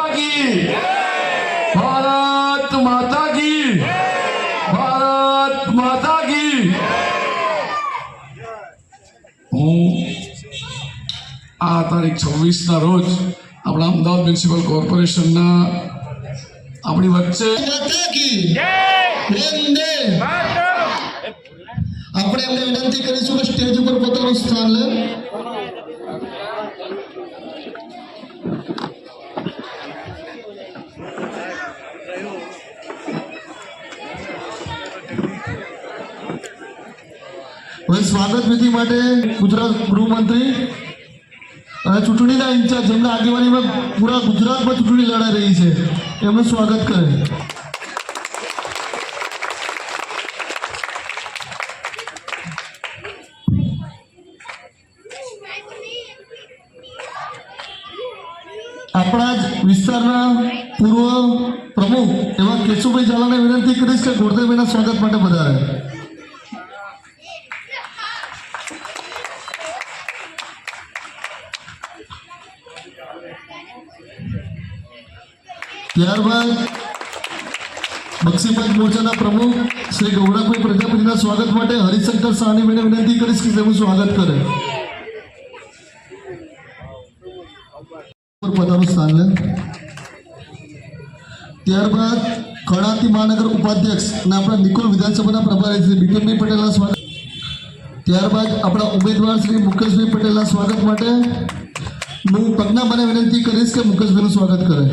माता की, भारत माता की, भारत माता की। હું આ તારીખ 26 ના રોજ આપણા અમદાવાદ મ્યુનિસિપલ કોર્પોરેશનના આપણી વચ્ચે આપણે એમને વિનંતી કરીશું કે સ્ટેજ ઉપર પોતાનું સ્થાન લે। સ્વાગત વિધિ માટે ગુજરાત ગૃહમંત્રી અને ચૂંટણીના ઇન્ચાર્જ જેમના આગેવાનીમાં પૂરા ગુજરાતમાં ચૂંટણી લડાઈ રહી છે એમનું સ્વાગત કરે। આપણા જ વિસ્તારના પૂર્વ પ્રમુખ એવા કેશુભાઈ ઝાલાને વિનંતી કરીશ કે ગોરધનભાઈના સ્વાગત માટે પધારે। ત્યારબાદ બક્ષીપંચ મોરચાના પ્રમુખ શ્રી ગૌરવભાઈ પ્રજાપતિના સ્વાગત માટે હરિશંકર સાહનીભાઈને વિનંતી કરીશ કે તેમનું સ્વાગત કરે। પોતાનું સ્થાન લે। ત્યારબાદ કર્ણાવતી મહાનગર ઉપાધ્યક્ષ અને આપણા નિકોલ વિધાનસભાના પ્રભારી શ્રી બિપિનભાઈ પટેલના સ્વાગત। ત્યારબાદ આપણા ઉમેદવાર શ્રી મુકેશભાઈ પટેલના સ્વાગત માટે હું પગનાભાઈને વિનંતી કરીશ કે મુકેશભાઈનું સ્વાગત કરે।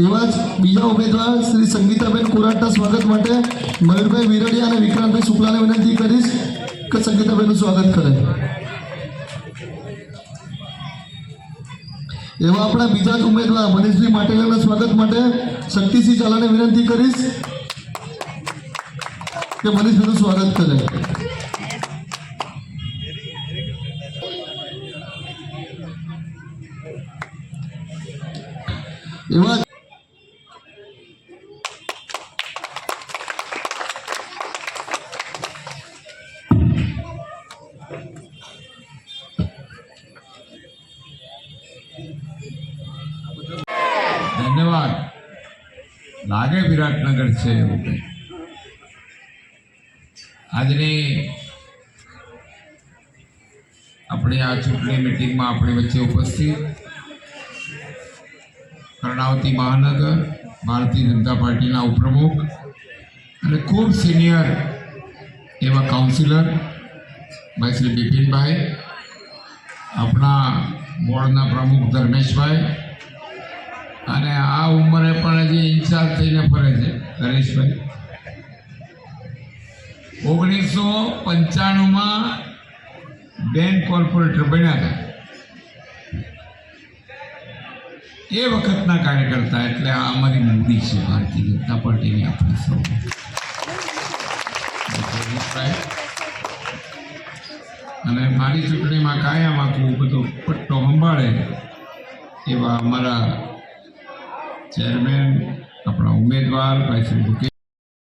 એવા જ બીજા ઉમેદવાર શ્રી સંગીતાબેન કોરાટના સ્વાગત માટે મયુરભાઈ વિરડિયા અને વિક્રાંતભાઈ શુક્લાને વિનંતી કરીશ કે સંગીતાબેનનું સ્વાગત કરે। એવા આપણા બીજા જ ઉમેદવાર મનીષભાઈ માટેલાના સ્વાગત માટે શક્તિસિંહ ઝાલાને વિનંતી કરીશ કે મનીષભાઈનું સ્વાગત કરે। એવા धन्यवाद लागे विराटनगर से आज अपनी आ चूंटणी मीटिंग में अपनी वच्चे उपस्थित कर्णावती महानगर भारतीय जनता पार्टी उपप्रमुख और खूब सीनियर एवं काउंसिलर भाई श्री बिपिन भाई अपना बोर्डना प्रमुख धर्मेश भाई અને આ ઉંમરે પણ હજી ઇન્ચાર્જ થઈને ફરે છે હરેશભાઈ। 1995માં બેંક કોર્પોરેટર બન્યા હતા એ વખતના કાર્યકર્તા એટલે આ અમારી મૂડી છે ભારતીય જનતા પાર્ટીની આપણે સૌ। અને મારી ચૂંટણીમાં કાયમ આખું બધો પટ્ટો સંભાળે એવા અમારા चेयरमैन अपना उम्मीदवार भाई श्री मुकेश